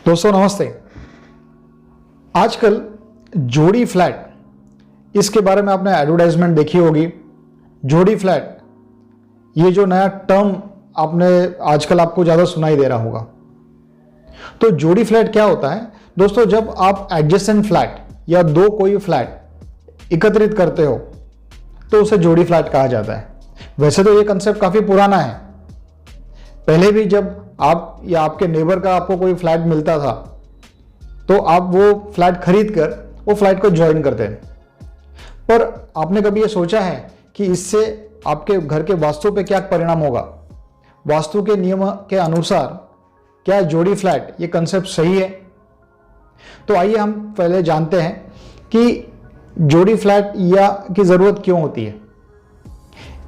दोस्तों नमस्ते। आजकल जोड़ी फ्लैट, इसके बारे में आपने एडवर्टाइजमेंट देखी होगी। जोड़ी फ्लैट, ये जो नया टर्म आपने आजकल आपको ज़्यादा सुनाई दे रहा होगा। तो जोड़ी फ्लैट क्या होता है दोस्तों? जब आप एडजेसेंट फ्लैट या दो कोई फ्लैट एकत्रित करते हो तो उसे जोड़ी फ्लैट कहा जाता है। वैसे तो ये कंसेप्ट काफ़ी पुराना है। पहले भी जब आप या आपके नेबर का आपको कोई फ्लैट मिलता था तो आप वो फ्लैट खरीद कर वो फ्लैट को ज्वाइन करते हैं। पर आपने कभी ये सोचा है कि इससे आपके घर के वास्तु पे क्या परिणाम होगा? वास्तु के नियम के अनुसार क्या जोड़ी फ्लैट ये कंसेप्ट सही है? तो आइए हम पहले जानते हैं कि जोड़ी फ्लैट या की ज़रूरत क्यों होती है।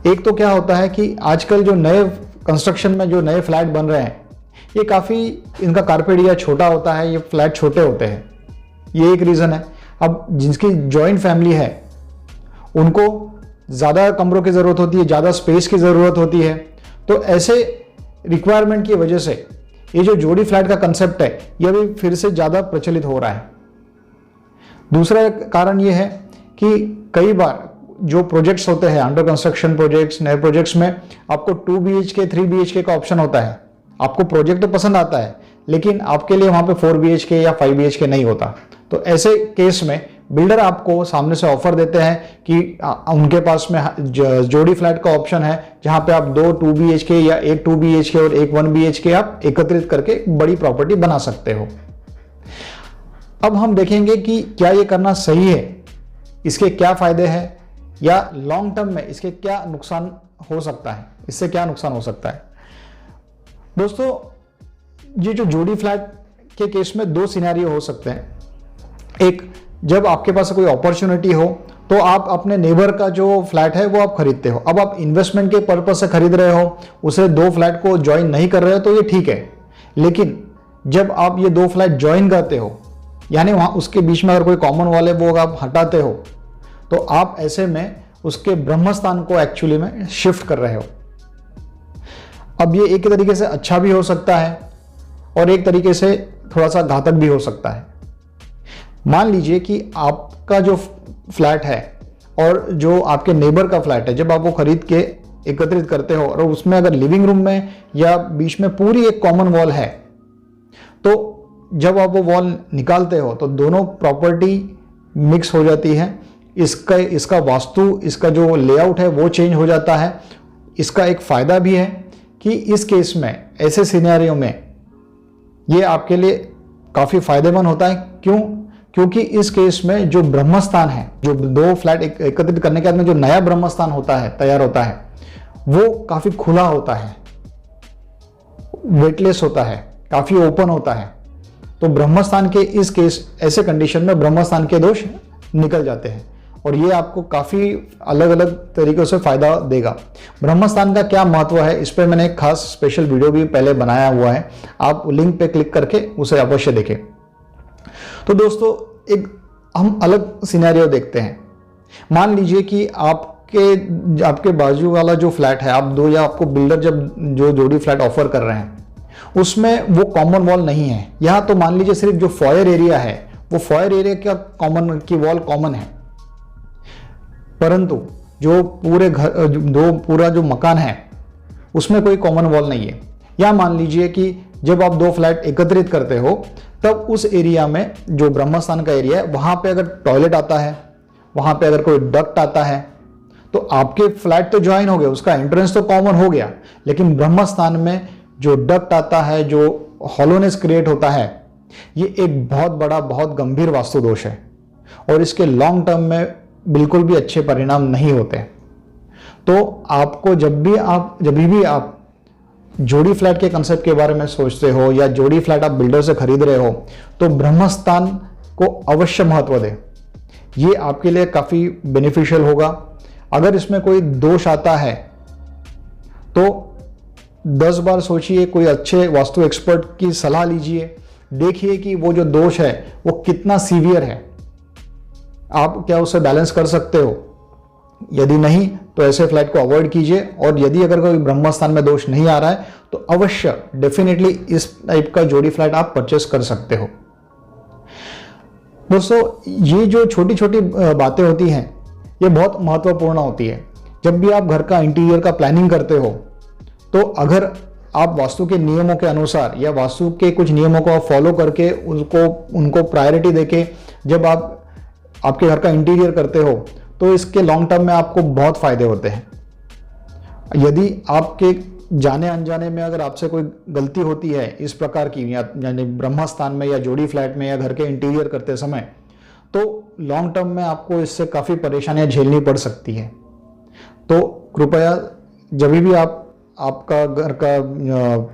एक तो क्या होता है कि आजकल जो नए कंस्ट्रक्शन में जो नए फ्लैट बन रहे हैं ये काफ़ी इनका कारपेट एरिया छोटा होता है, ये फ्लैट छोटे होते हैं, ये एक रीज़न है। अब जिनकी जॉइंट फैमिली है उनको ज़्यादा कमरों की ज़रूरत होती है, ज़्यादा स्पेस की ज़रूरत होती है। तो ऐसे रिक्वायरमेंट की वजह से ये जो जोड़ी फ्लैट का कंसेप्ट है यह भी फिर से ज़्यादा प्रचलित हो रहा है। दूसरा कारण ये है कि कई बार जो प्रोजेक्ट्स होते हैं, अंडर कंस्ट्रक्शन प्रोजेक्ट्स, नए प्रोजेक्ट्स में आपको 2 BHK 3 BHK का ऑप्शन होता है। आपको प्रोजेक्ट तो पसंद आता है लेकिन आपके लिए वहाँ पे 4 BHK या 5 BHK नहीं होता। तो ऐसे केस में बिल्डर आपको सामने से ऑफर देते हैं कि उनके पास में जोड़ी फ्लैट का ऑप्शन है जहाँ पे आप 2 BHK या एक 2 BHK और एक 1 BHK आप एकत्रित करके बड़ी प्रॉपर्टी बना सकते हो। अब हम देखेंगे कि क्या ये करना सही है, इसके क्या फायदे हैं या लॉन्ग टर्म में इसके क्या नुकसान हो सकता है, इससे क्या नुकसान हो सकता है। दोस्तों ये जो जोड़ी फ्लैट के केस में 2 सिनेरियो हो सकते हैं। एक, जब आपके पास कोई अपॉर्चुनिटी हो तो आप अपने नेबर का जो फ्लैट है वो आप खरीदते हो। अब आप इन्वेस्टमेंट के पर्पस से खरीद रहे हो, उसे 2 फ्लैट को ज्वाइन नहीं कर रहे हो तो ये ठीक है। लेकिन जब आप ये 2 फ्लैट ज्वाइन करते हो यानी वहाँ उसके बीच में अगर कोई कॉमन वॉल है वो आप हटाते हो तो आप ऐसे में उसके ब्रह्मस्थान को एक्चुअली में शिफ्ट कर रहे हो। अब ये एक तरीके से अच्छा भी हो सकता है और एक तरीके से थोड़ा सा घातक भी हो सकता है। मान लीजिए कि आपका जो फ्लैट है और जो आपके नेबर का फ्लैट है, जब आप वो खरीद के एकत्रित करते हो और उसमें अगर लिविंग रूम में या बीच में पूरी एक कॉमन वॉल है तो जब आप वो वॉल निकालते हो तो दोनों प्रॉपर्टी मिक्स हो जाती है। इसका वास्तु, इसका जो लेआउट है वो चेंज हो जाता है। इसका एक फ़ायदा भी है कि इस केस में, ऐसे सिनेरियो में ये आपके लिए काफ़ी फायदेमंद होता है। क्यों? क्योंकि इस केस में जो ब्रह्मस्थान है, जो 2 फ्लैट एकत्रित करने के बाद में जो नया ब्रह्मस्थान होता है, तैयार होता है, वो काफ़ी खुला होता है, वेटलेस होता है, काफ़ी ओपन होता है। तो ब्रह्मस्थान के इस केस, ऐसे कंडीशन में ब्रह्मस्थान के दोष निकल जाते हैं और ये आपको काफ़ी अलग अलग तरीक़ों से फ़ायदा देगा। ब्रह्मस्थान का क्या महत्व है इस पर मैंने एक खास स्पेशल वीडियो भी पहले बनाया हुआ है, आप लिंक पे क्लिक करके उसे अवश्य देखें। तो दोस्तों एक हम अलग सिनेरियो देखते हैं। मान लीजिए कि आपके बाजू वाला जो फ्लैट है, आप दो, या आपको बिल्डर जब जो जोड़ी फ्लैट ऑफर कर रहे हैं उसमें वो कॉमन वॉल नहीं है। यहाँ तो मान लीजिए सिर्फ जो फॉयर एरिया है वो फॉयर एरिया का कॉमन की वॉल कॉमन है, परंतु जो पूरे घर पूरा जो मकान है उसमें कोई कॉमन वॉल नहीं है। या मान लीजिए कि जब आप 2 फ्लैट एकत्रित करते हो तब उस एरिया में, जो ब्रह्मस्थान का एरिया है, वहाँ पे अगर टॉयलेट आता है, वहाँ पे अगर कोई डक्ट आता है तो आपके फ्लैट तो ज्वाइन हो गए, उसका एंट्रेंस तो कॉमन हो गया, लेकिन ब्रह्मस्थान में जो डक्ट आता है, जो हॉलोनेस क्रिएट होता है, ये एक बहुत बड़ा, बहुत गंभीर वास्तु दोष है और इसके लॉन्ग टर्म में बिल्कुल भी अच्छे परिणाम नहीं होते। तो आपको जब भी आप जोड़ी फ्लैट के कंसेप्ट के बारे में सोचते हो या जोड़ी फ्लैट आप बिल्डर से खरीद रहे हो तो ब्रह्मस्थान को अवश्य महत्व दें। ये आपके लिए काफ़ी बेनिफिशियल होगा। अगर इसमें कोई दोष आता है तो 10 बार सोचिए, कोई अच्छे वास्तु एक्सपर्ट की सलाह लीजिए, देखिए कि वो जो दोष है वो कितना सीवियर है, आप क्या उसे बैलेंस कर सकते हो। यदि नहीं तो ऐसे फ्लैट को अवॉइड कीजिए। और यदि अगर कोई ब्रह्म स्थान में दोष नहीं आ रहा है तो अवश्य डेफिनेटली इस टाइप का जोड़ी फ्लैट आप परचेस कर सकते हो। दोस्तों, ये जो छोटी छोटी बातें होती हैं ये बहुत महत्वपूर्ण होती है। जब भी आप घर का इंटीरियर का प्लानिंग करते हो तो अगर आप वास्तु के नियमों के अनुसार या वास्तु के कुछ नियमों को आप फॉलो करके उनको प्रायोरिटी देके जब आप आपके घर का इंटीरियर करते हो तो इसके लॉन्ग टर्म में आपको बहुत फायदे होते हैं। यदि आपके जाने अनजाने में अगर आपसे कोई गलती होती है इस प्रकार की, यानी ब्रह्म स्थान में या जोड़ी फ्लैट में या घर के इंटीरियर करते समय, तो लॉन्ग टर्म में आपको इससे काफ़ी परेशानियां झेलनी पड़ सकती है। तो कृपया जब भी आप आपका घर का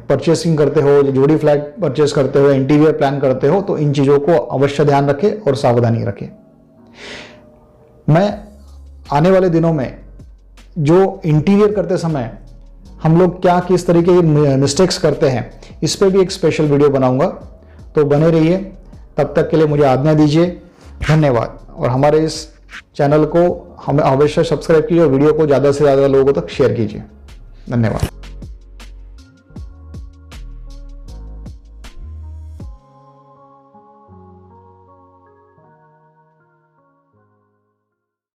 परचेसिंग करते हो, जोड़ी फ्लैट परचेस करते हो, इंटीरियर प्लान करते हो, तो इन चीज़ों को अवश्य ध्यान रखें और सावधानी रखें। मैं आने वाले दिनों में जो इंटीरियर करते समय हम लोग क्या किस तरीके की मिस्टेक्स करते हैं इस पे भी एक स्पेशल वीडियो बनाऊंगा, तो बने रहिए। तब तक के लिए मुझे आज्ञा दीजिए। धन्यवाद। और हमारे इस चैनल को हमें अवश्य सब्सक्राइब कीजिए और वीडियो को ज़्यादा से ज़्यादा लोगों तक शेयर कीजिए। धन्यवाद।